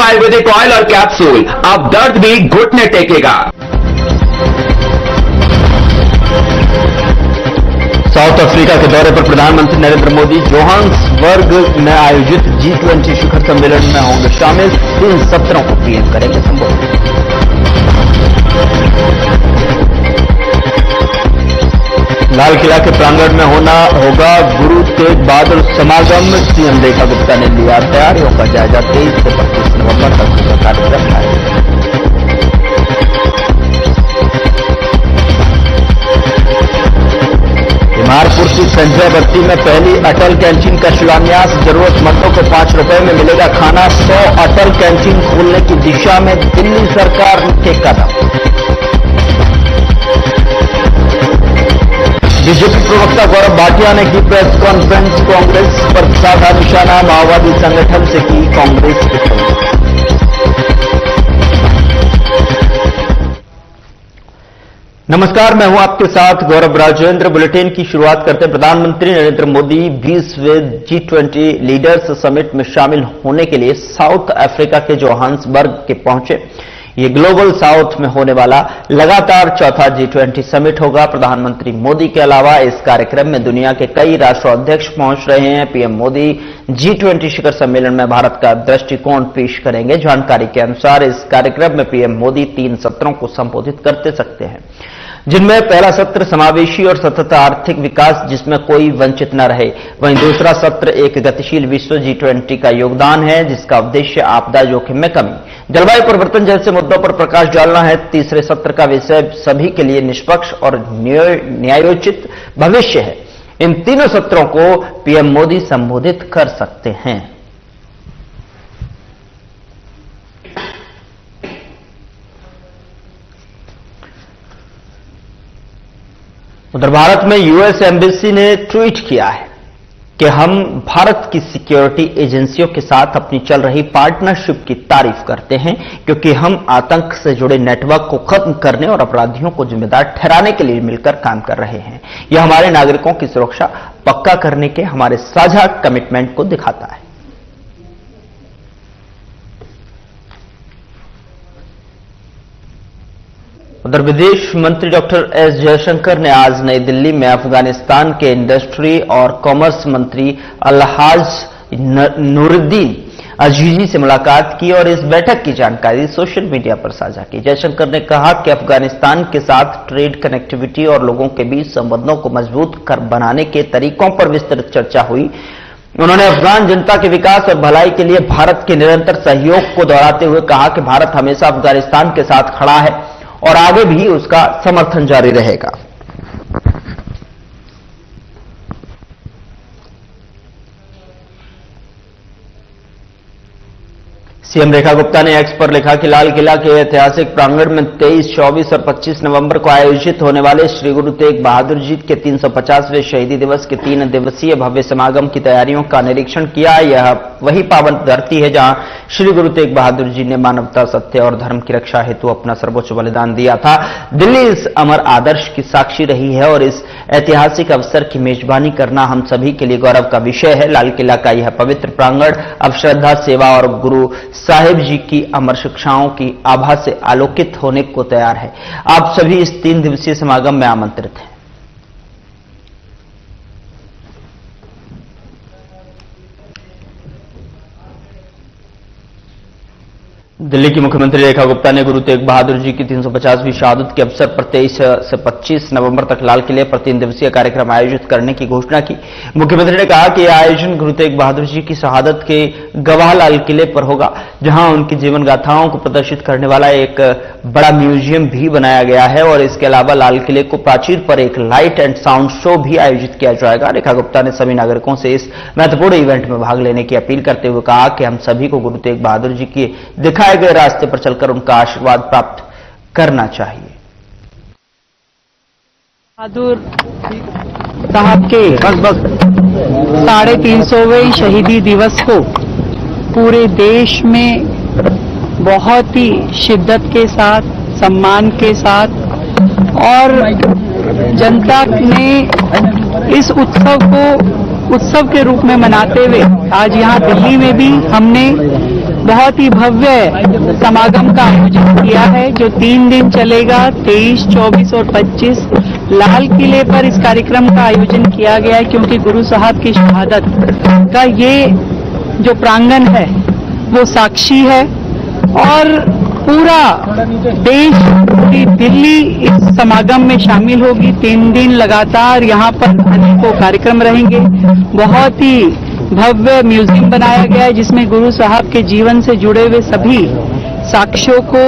Ayurvedic oil और capsule, अब दर्द भी घुटने टेकेगा। साउथ अफ्रीका के दौरे पर प्रधानमंत्री नरेंद्र मोदी जोहान्सबर्ग में आयोजित G20 शिखर सम्मेलन में होंगे शामिल। 3 सत्रों को पीएम करेंगे संबोधित। लाल किला के प्रांगण में होगा गुरु तेग बहादुर समागम। सीएम रेखा गुप्ता ने लिया तैयारियों का जायजा। 23 से 25 नवंबर तक होगा कार्यक्रम आयोजित। इमारपुर की संजयवती में पहली अटल कैंटीन का शिलान्यास। जरूरतमंदों को 5 रुपए में मिलेगा खाना। 100 अटल कैंटीन खोलने की दिशा में दिल्ली सरकार के कदम। बीजेपी प्रवक्ता गौरव भाटिया ने की प्रेस कॉन्फ्रेंस। कांग्रेस पर साधा निशाना। माओवादी संगठन से की कांग्रेस की खबर। नमस्कार, मैं हूं आपके साथ गौरव राजेंद्र। बुलेटिन की शुरुआत करते हैं। प्रधानमंत्री नरेंद्र मोदी 20वें G20 लीडर्स समिट में शामिल होने के लिए साउथ अफ्रीका के जोहान्सबर्ग के पहुंचे। ये ग्लोबल साउथ में होने वाला लगातार चौथा G20 समिट होगा। प्रधानमंत्री मोदी के अलावा इस कार्यक्रम में दुनिया के कई राष्ट्राध्यक्ष पहुंच रहे हैं। पीएम मोदी G20 शिखर सम्मेलन में भारत का दृष्टिकोण पेश करेंगे। जानकारी के अनुसार इस कार्यक्रम में पीएम मोदी 3 सत्रों को संबोधित करते सकते हैं, जिनमें पहला सत्र समावेशी और सतत आर्थिक विकास, जिसमें कोई वंचित न रहे। वहीं दूसरा सत्र एक गतिशील विश्व G20 का योगदान है, जिसका उद्देश्य आपदा जोखिम में कमी, जलवायु परिवर्तन जैसे मुद्दों पर प्रकाश डालना है। तीसरे सत्र का विषय सभी के लिए निष्पक्ष और न्यायोचित भविष्य है। इन तीनों सत्रों को पीएम मोदी संबोधित कर सकते हैं। उधर भारत में यूएस एम्बेसी ने ट्वीट किया है कि हम भारत की सिक्योरिटी एजेंसियों के साथ अपनी चल रही पार्टनरशिप की तारीफ करते हैं, क्योंकि हम आतंक से जुड़े नेटवर्क को खत्म करने और अपराधियों को जिम्मेदार ठहराने के लिए मिलकर काम कर रहे हैं। यह हमारे नागरिकों की सुरक्षा पक्का करने के हमारे साझा कमिटमेंट को दिखाता है। उधर विदेश मंत्री डॉक्टर एस जयशंकर ने आज नई दिल्ली में अफगानिस्तान के इंडस्ट्री और कॉमर्स मंत्री अलहाज नूरुद्दीन अजीजी से मुलाकात की और इस बैठक की जानकारी सोशल मीडिया पर साझा की। जयशंकर ने कहा कि अफगानिस्तान के साथ ट्रेड, कनेक्टिविटी और लोगों के बीच संबंधों को मजबूत कर बनाने के तरीकों पर विस्तृत चर्चा हुई। उन्होंने अफगान जनता के विकास और भलाई के लिए भारत के निरंतर सहयोग को दोहराते हुए कहा कि भारत हमेशा अफगानिस्तान के साथ खड़ा है और आगे भी उसका समर्थन जारी रहेगा। सीएम रेखा गुप्ता ने एक्स पर लिखा कि लाल किला के ऐतिहासिक प्रांगण में 23, 24 और 25 नवंबर को आयोजित होने वाले श्री गुरु तेग बहादुर जी के 350वें शहीदी दिवस के 3 दिवसीय भव्य समागम की तैयारियों का निरीक्षण किया। यह वही पावन धरती है जहां श्री गुरु तेग बहादुर जी ने मानवता, सत्य और धर्म की रक्षा हेतु अपना सर्वोच्च बलिदान दिया था। दिल्ली इस अमर आदर्श की साक्षी रही है और इस ऐतिहासिक अवसर की मेजबानी करना हम सभी के लिए गौरव का विषय है। लाल किला का यह पवित्र प्रांगण अब श्रद्धा, सेवा और गुरु साहिब जी की अमर शिक्षाओं की आभा से आलोकित होने को तैयार है। आप सभी इस 3 दिवसीय समागम में आमंत्रित हैं। दिल्ली की मुख्यमंत्री रेखा गुप्ता ने गुरु तेग बहादुर जी की 350वीं शहादत के अवसर पर 23 से 25 नवंबर तक लाल किले पर 3 दिवसीय कार्यक्रम आयोजित करने की घोषणा की। मुख्यमंत्री ने कहा कि यह आयोजन गुरु तेग बहादुर जी की शहादत के गवाह लाल किले पर होगा, जहां उनकी जीवन गाथाओं को प्रदर्शित करने वाला एक बड़ा म्यूजियम भी बनाया गया है और इसके अलावा लाल किले को प्राचीर पर एक लाइट एंड साउंड शो भी आयोजित किया जाएगा। रेखा गुप्ता ने सभी नागरिकों से इस महत्वपूर्ण इवेंट में भाग लेने की अपील करते हुए कहा कि हम सभी को गुरु तेग बहादुर जी की दिखाए गए रास्ते पर चलकर उनका आशीर्वाद प्राप्त करना चाहिए। बहादुर साहब के 350वें शहीदी दिवस को पूरे देश में बहुत ही शिद्दत के साथ, सम्मान के साथ और जनता ने इस उत्सव को उत्सव के रूप में मनाते हुए आज यहाँ दिल्ली में भी हमने बहुत ही भव्य समागम का आयोजन किया है जो 3 दिन चलेगा। 23, 24 और 25 लाल किले पर इस कार्यक्रम का आयोजन किया गया है, क्योंकि गुरु साहब की शहादत का ये जो प्रांगण है वो साक्षी है और पूरा देश, पूरी दिल्ली इस समागम में शामिल होगी। 3 दिन लगातार यहाँ पर अनेकों कार्यक्रम रहेंगे। बहुत ही भव्य म्यूजियम बनाया गया है जिसमें गुरु साहब के जीवन से जुड़े हुए सभी साक्ष्यों को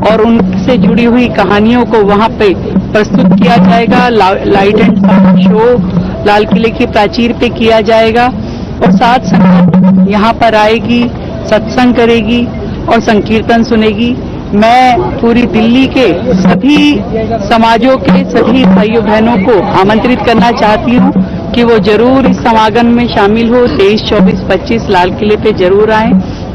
और उनसे जुड़ी हुई कहानियों को वहां पे प्रस्तुत किया जाएगा। लाइट एंड साउंड शो लाल किले की प्राचीर पे किया जाएगा और साथ संगत यहाँ पर आएगी, सत्संग करेगी और संकीर्तन सुनेगी। मैं पूरी दिल्ली के सभी समाजों के सभी भाइयों बहनों को आमंत्रित करना चाहती हूँ कि वो जरूर इस समागम में शामिल हो। 23, 24, 25 लाल किले पे जरूर आएं।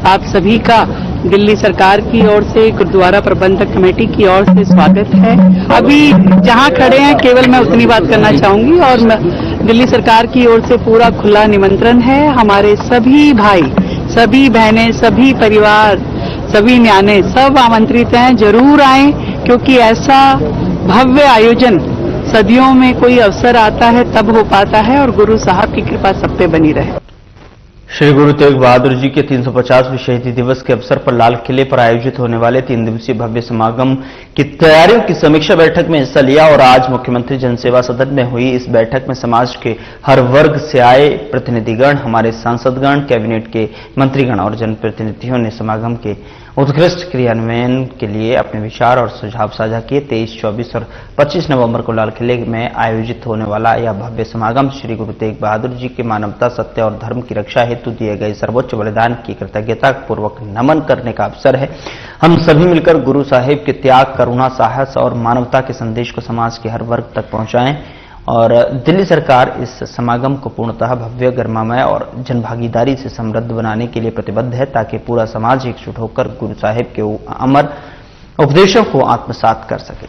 आप सभी का दिल्ली सरकार की ओर से, गुरुद्वारा प्रबंधक कमेटी की ओर से स्वागत है। अभी जहां खड़े हैं केवल मैं उतनी बात करना चाहूंगी और दिल्ली सरकार की ओर से पूरा खुला निमंत्रण है। हमारे सभी भाई, सभी बहनें, सभी परिवार, सभी न्याणे सब आमंत्रित हैं। जरूर आएं, क्योंकि ऐसा भव्य आयोजन सदियों में कोई अवसर आता है तब हो पाता है और गुरु साहब की कृपा सब पे बनी रहे। श्री गुरु तेग बहादुर जी के 350वें शहीदी दिवस के अवसर पर लाल किले पर आयोजित होने वाले 3 दिवसीय भव्य समागम की तैयारियों की समीक्षा बैठक में हिस्सा लिया और आज मुख्यमंत्री जनसेवा सदन में हुई इस बैठक में समाज के हर वर्ग से आए प्रतिनिधिगण, हमारे सांसदगण, कैबिनेट के मंत्रीगण और जनप्रतिनिधियों ने समागम के उत्कृष्ट क्रियान्वयन के लिए अपने विचार और सुझाव साझा किए। 23, 24 और 25 नवंबर को लाल किले में आयोजित होने वाला यह भव्य समागम श्री गुरु तेग बहादुर जी के मानवता, सत्य और धर्म की रक्षा हेतु दिए गए सर्वोच्च बलिदान की कृतज्ञता पूर्वक नमन करने का अवसर है। हम सभी मिलकर गुरु साहिब के त्याग, करुणा, साहस और मानवता के संदेश को समाज के हर वर्ग तक पहुंचाएं और दिल्ली सरकार इस समागम को पूर्णतः भव्य, गरिमामय और जनभागीदारी से समृद्ध बनाने के लिए प्रतिबद्ध है, ताकि पूरा समाज एकजुट होकर गुरु साहिब के अमर उपदेशों को आत्मसात कर सके।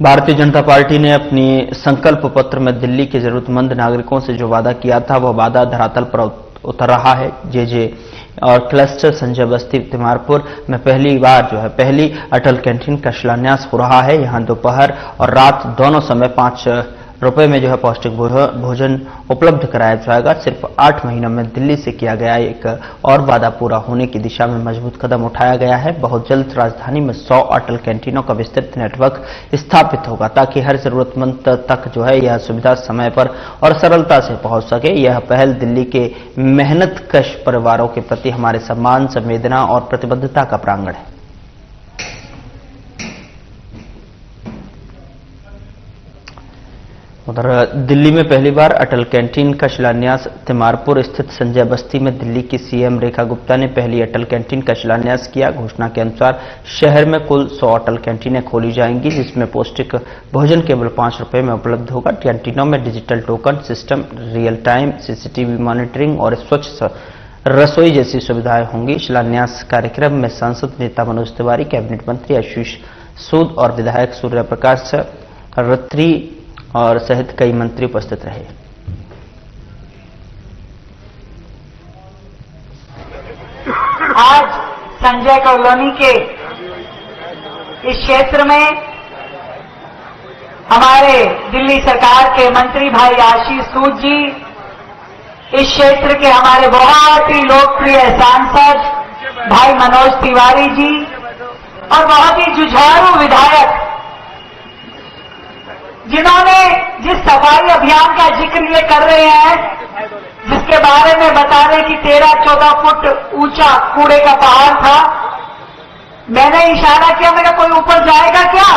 भारतीय जनता पार्टी ने अपनी संकल्प पत्र में दिल्ली के जरूरतमंद नागरिकों से जो वादा किया था वह वादा धरातल पर उतर रहा है। जे और क्लस्टर संजय बस्ती तिमारपुर में पहली अटल कैंटीन का शिलान्यास हो रहा है। यहां दोपहर और रात दोनों समय 5 रुपए में पौष्टिक भोजन उपलब्ध कराया जाएगा। सिर्फ 8 महीनों में दिल्ली से किया गया एक और वादा पूरा होने की दिशा में मजबूत कदम उठाया गया है। बहुत जल्द राजधानी में 100 अटल कैंटीनों का विस्तृत नेटवर्क स्थापित होगा, ताकि हर जरूरतमंद तक यह सुविधा समय पर और सरलता से पहुंच सके। यह पहल दिल्ली के मेहनतकश परिवारों के प्रति हमारे सम्मान, संवेदना और प्रतिबद्धता का प्रांगण है। उधर दिल्ली में पहली बार अटल कैंटीन का शिलान्यास तिमारपुर स्थित संजय बस्ती में दिल्ली की सीएम रेखा गुप्ता ने पहली अटल कैंटीन का शिलान्यास किया। घोषणा के अनुसार शहर में कुल 100 अटल कैंटीनें खोली जाएंगी, जिसमें पौष्टिक भोजन केवल 5 रुपए में उपलब्ध होगा। कैंटीनों में digital token system, real time CCTV monitoring और स्वच्छ रसोई जैसी सुविधाएं होंगी। शिलान्यास कार्यक्रम में सांसद नेता मनोज तिवारी, कैबिनेट मंत्री आशीष सूद और विधायक सूर्य प्रकाश रत्री और सहित कई मंत्री उपस्थित रहे। आज संजय कॉलोनी के इस क्षेत्र में हमारे दिल्ली सरकार के मंत्री भाई आशीष सूद जी, इस क्षेत्र के हमारे बहुत ही लोकप्रिय सांसद भाई मनोज तिवारी जी और बहुत ही जुझारू विधायक, जिन्होंने जिस सफाई अभियान का जिक्र ये कर रहे हैं, जिसके बारे में बता रहे कि 13-14 फुट ऊंचा कूड़े का पहाड़ था, मैंने इशारा किया, मैंने कोई ऊपर जाएगा क्या?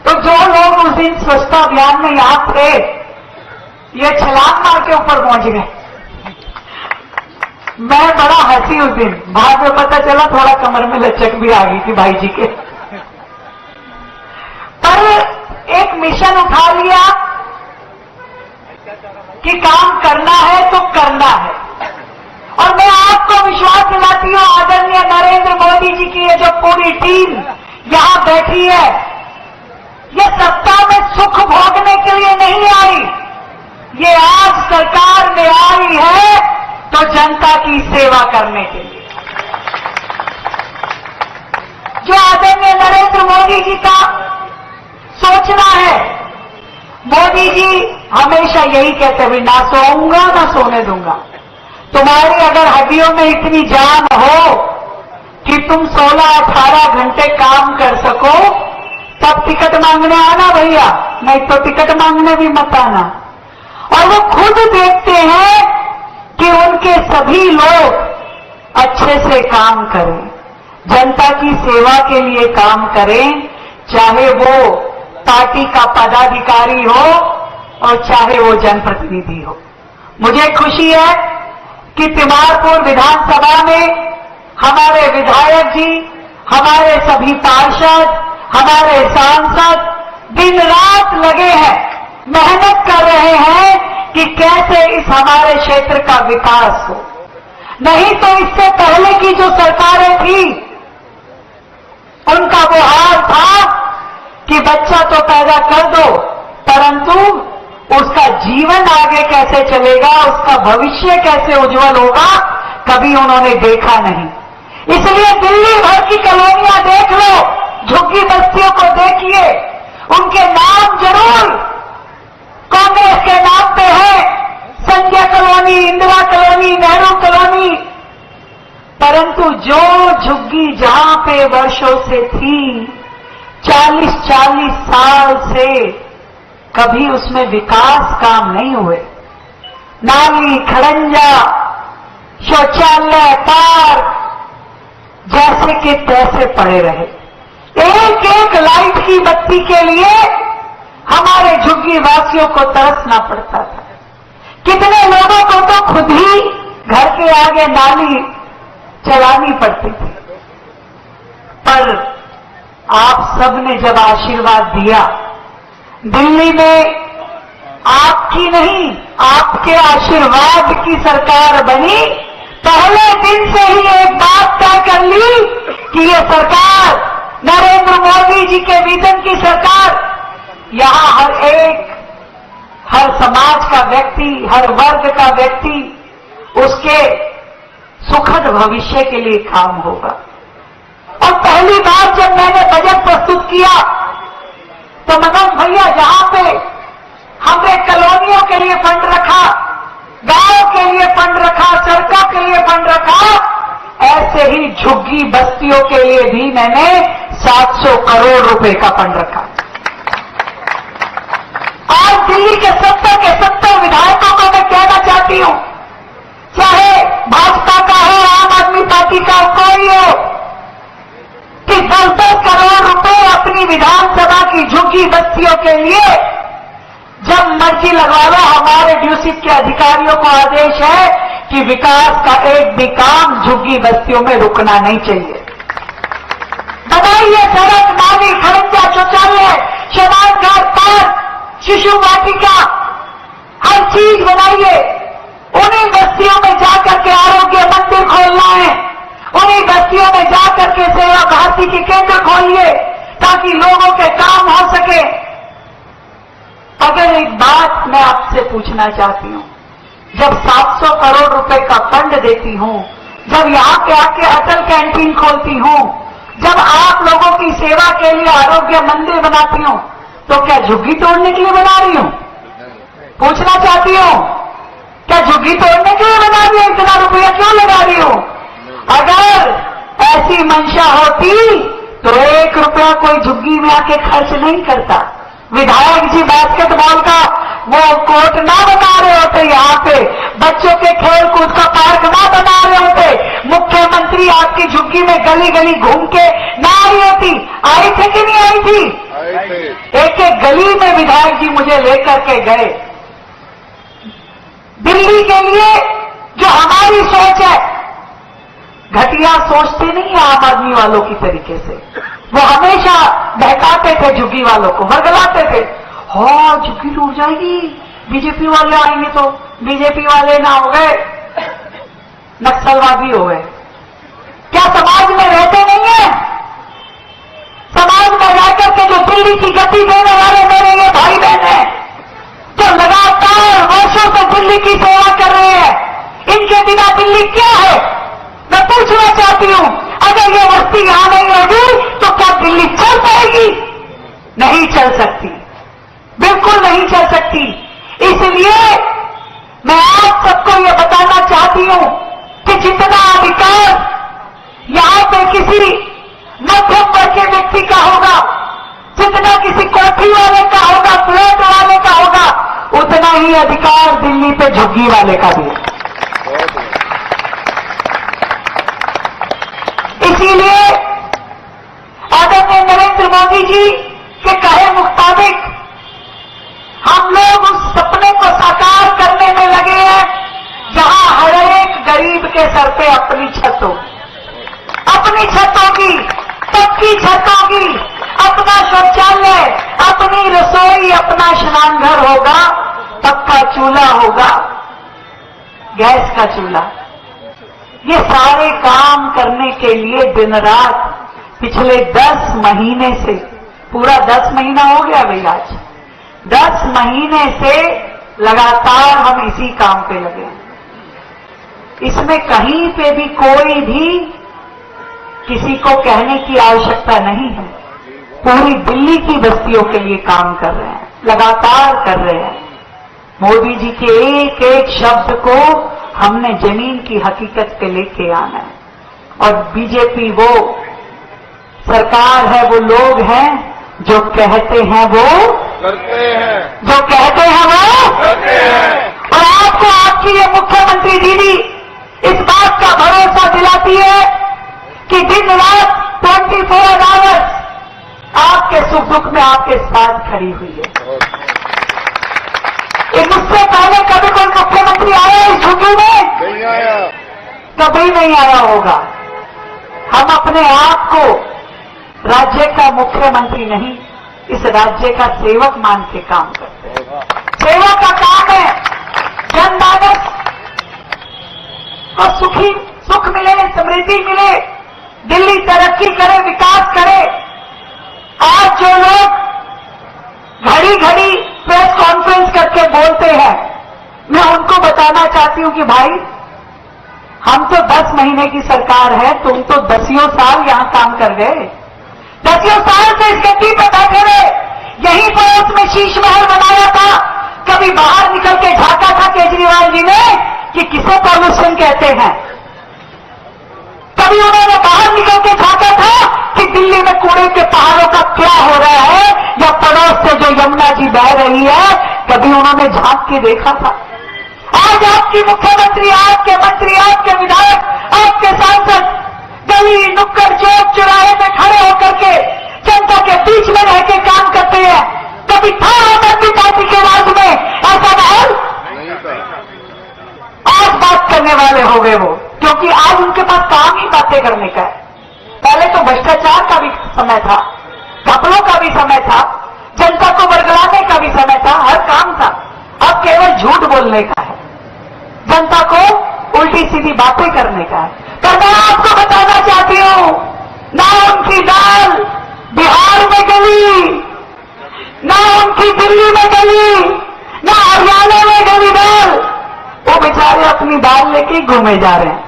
तो जो लोग उस दिन स्वच्छता अभियान में यहां थे, ये छलांग मार के ऊपर पहुंच गए। मैं बड़ा हंसी उस दिन, बाद में पता चला थोड़ा कमर में लचक भी आ गई थी भाई जी के। पर एक मिशन उठा लिया कि काम करना है तो करना है, और मैं आपको विश्वास दिलाती हूं आदरणीय नरेंद्र मोदी जी की ये जो पूरी टीम यहां बैठी है, ये सत्ता में सुख भोगने के लिए नहीं आई, ये आज सरकार में आई है तो जनता की सेवा करने के लिए। जो आदरणीय नरेंद्र मोदी जी का सोचना है, मोदी जी हमेशा यही कहते हुए, ना सोऊंगा ना सोने दूंगा। तुम्हारी अगर हड्डियों में इतनी जान हो कि तुम 16-18 घंटे काम कर सको, तब टिकट मांगने आना भैया, नहीं तो टिकट मांगने भी मत आना। और वो खुद देखते हैं कि उनके सभी लोग अच्छे से काम करें, जनता की सेवा के लिए काम करें, चाहे वो पार्टी का पदाधिकारी हो और चाहे वो जनप्रतिनिधि हो। मुझे खुशी है कि तिमारपुर विधानसभा में हमारे विधायक जी, हमारे सभी पार्षद, हमारे सांसद दिन रात लगे हैं, मेहनत कर रहे हैं कि कैसे इस हमारे क्षेत्र का विकास हो। नहीं तो इससे पहले की जो सरकारें थी, उनका वो हाल था कि बच्चा तो पैदा कर दो, परंतु उसका जीवन आगे कैसे चलेगा, उसका भविष्य कैसे उज्जवल होगा, कभी उन्होंने देखा नहीं। इसलिए दिल्ली भर की कॉलोनियां देख लो, झुग्गी बस्तियों को देखिए, उनके नाम जरूर कांग्रेस के नाम पे है, Sanjay colony, Indira colony, Nehru colony, परंतु जो झुग्गी जहां पे वर्षों से थी, 40-40 साल से कभी उसमें विकास काम नहीं हुए। नाली, खड़ंजा, शौचालय, पार्क जैसे के तैसे पड़े रहे। एक एक लाइट की बत्ती के लिए हमारे झुग्गी वासियों को तरसना पड़ता था। कितने लोगों को तो खुद ही घर के आगे नाली चलानी पड़ती थी। पर आप सबने जब आशीर्वाद दिया, दिल्ली में आपकी नहीं, आपके आशीर्वाद की सरकार बनी, पहले दिन से ही एक बात तय कर ली कि ये सरकार नरेंद्र मोदी जी के विजन की सरकार, यहां हर समाज का व्यक्ति, हर वर्ग का व्यक्ति, उसके सुखद भविष्य के लिए काम होगा। और पहली बार जब मैंने बजट प्रस्तुत किया तो मनोज भैया, जहां पे हमने कॉलोनियों के लिए फंड रखा, गांव के लिए फंड रखा, सड़कों के लिए फंड रखा, ऐसे ही झुग्गी बस्तियों के लिए भी मैंने 700 करोड़ रुपए का फंड रखा। आज दिल्ली के 70 विधायकों को मैं कहना चाहती हूं, चाहे भाजपा का हो, आम आदमी पार्टी का कोई हो, कि 10-10 करोड़ रुपए अपनी विधानसभा की झुग्गी बस्तियों के लिए जब मर्जी लगवा लो। हमारे ड्यूसिट के अधिकारियों को आदेश है कि विकास का एक भी काम झुग्गी बस्तियों में रुकना नहीं चाहिए। बनाइए सड़क, नाली, खड़ंजा, शौचालय, शमशान घाट, पार्क, शिशु वाटिका, हर चीज बनाइए। उन्हीं बस्तियों में जाकर के आरोग्य मंदिर खोलना है, उन्हीं बस्तियों में जाकर के सेवा भारती के केंद्र खोलिए ताकि लोगों के काम हो सके। अगर एक बात मैं आपसे पूछना चाहती हूं, जब 700 करोड़ रुपए का फंड देती हूं, जब यहां पे आके अटल कैंटीन खोलती हूं, जब आप लोगों की सेवा के लिए आरोग्य मंदिर बनाती हूं, तो क्या झुग्गी तोड़ने के लिए बना रही हूं? पूछना चाहती हूं, क्या झुग्गी तोड़ने के लिए बना रही हूं? इतना रुपया क्यों लगा रही हूं? अगर ऐसी मंशा होती तो 1 रुपया कोई झुग्गी में आके खर्च नहीं करता। विधायक जी बास्केटबॉल का वो कोर्ट ना बना रहे होते, यहाँ पे बच्चों के खेल कूद का पार्क ना बना रहे होते, मुख्यमंत्री आपकी झुग्गी में गली गली घूम के ना आई होती। आई थी कि नहीं आई थी? एक एक गली में विधायक जी मुझे लेकर के गए। दिल्ली के लिए जो हमारी सोच है, घटिया सोचते नहीं आम आदमी वालों की तरीके से, वो हमेशा बहकाते थे झुग्गी वालों को, वर्गलाते थे। हाँ, झुग्गी टूट जाएगी, बीजेपी वाले आएंगे तो बीजेपी वाले ना हो गए, नक्सलवादी हो गए। क्या समाज में रहते नहीं है? समाज में रहकर के जो दिल्ली की गति देने वाले मेरे ये भाई बहन हैं, जो लगातार वर्ष दिल्ली क्या है? मैं पूछना चाहती हूं, अगर ये बस्ती यहां नहीं होगी तो क्या दिल्ली चल पाएगी? नहीं चल सकती, बिल्कुल नहीं चल सकती। इसलिए मैं आप सबको ये बताना चाहती हूं कि जितना अधिकार यहां पे किसी मध्यम वर्ग के व्यक्ति का होगा, जितना किसी कोठी वाले का होगा, फ्लैट वाले का होगा, उतना ही अधिकार दिल्ली पे झुग्गी वाले का भी है। इसीलिए आदरणीय नरेंद्र मोदी जी के कहे मुताबिक हम लोग उस सपने को साकार करने में लगे हैं जहां हर एक गरीब के सर पे अपनी छत होगी, अपनी छत होगी, पक्की छत होगी, अपना शौचालय, अपनी रसोई, अपना स्नानघर होगा, पक्का चूल्हा होगा, गैस का चूल्हा। ये सारे काम करने के लिए दिन रात पिछले 10 महीने से, पूरा 10 महीना हो गया भैया, आज 10 महीने से लगातार हम इसी काम पे लगे हैं। इसमें कहीं पे भी कोई भी किसी को कहने की आवश्यकता नहीं है। पूरी दिल्ली की बस्तियों के लिए काम कर रहे हैं, लगातार कर रहे हैं। मोदी जी के एक एक शब्द को हमने जमीन की हकीकत पे लेके आना है। और बीजेपी वो सरकार है, वो लोग हैं जो कहते हैं वो करते हैं, जो कहते हैं वो करते हैं। और आपको आपकी ये मुख्यमंत्री दीदी इस बात का भरोसा दिलाती है कि दिन रात 24 आवर्स आपके सुख दुख में आपके साथ खड़ी हुई है। मुझसे पहले कभी कोई मुख्यमंत्री आया इस झुग्गी में? नहीं आया, कभी नहीं आया होगा। हम अपने आप को राज्य का मुख्यमंत्री नहीं, इस राज्य का सेवक मान के काम करते हैं। सेवा का काम है जनमानस को सुख मिले, समृद्धि मिले, दिल्ली तरक्की करे, विकास करे। आज जो लोग घड़ी घड़ी प्रेस कॉन्फ्रेंस करके बोलते हैं, मैं उनको बताना चाहती हूं कि भाई हम तो 10 महीने की सरकार है, तुम तो 10 साल यहां काम कर गए, 10 साल से इस गद्दी पर बैठे रहे, यहीं पर उसमें शीश महल बनाया था। कभी बाहर निकल के झांका था केजरीवाल जी ने कि किसे पॉल्यूशन कहते हैं? कभी उन्होंने बाहर निकल के झांका था कि दिल्ली में कूड़े के पहाड़ों का क्या हो रहा है, या पड़ोस से जो यमुना जी बह रही है, कभी उन्होंने झांक के देखा था? आज आपकी मुख्यमंत्री, आपके मंत्री, आपके विधायक, आपके सांसद गली नुक्कड़ चौक चौराहे में खड़े होकर के जनता के बीच में रह के काम करते हैं। कभी था आम आदमी पार्टी के राज में ऐसा माहौल? आज बात करने वाले हो गए वो, क्योंकि आज उनके पास काम ही बातें करने का है। पहले तो भ्रष्टाचार का भी समय था, घपलों का भी समय था, जनता को बरगलाने का भी समय था, हर काम था। अब केवल झूठ बोलने का है, जनता को उल्टी सीधी बातें करने का है। पर मैं आपको बताना चाहती हूं, ना उनकी दाल बिहार में गली, ना उनकी दिल्ली में गली, ना हरियाणा में गली दाल। वो बेचारे अपनी दाल लेके घूमे जा रहे हैं,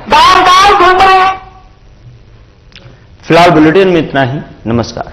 दार दार घूम रहे हैं। फिलहाल बुलेटिन में इतना ही। नमस्कार।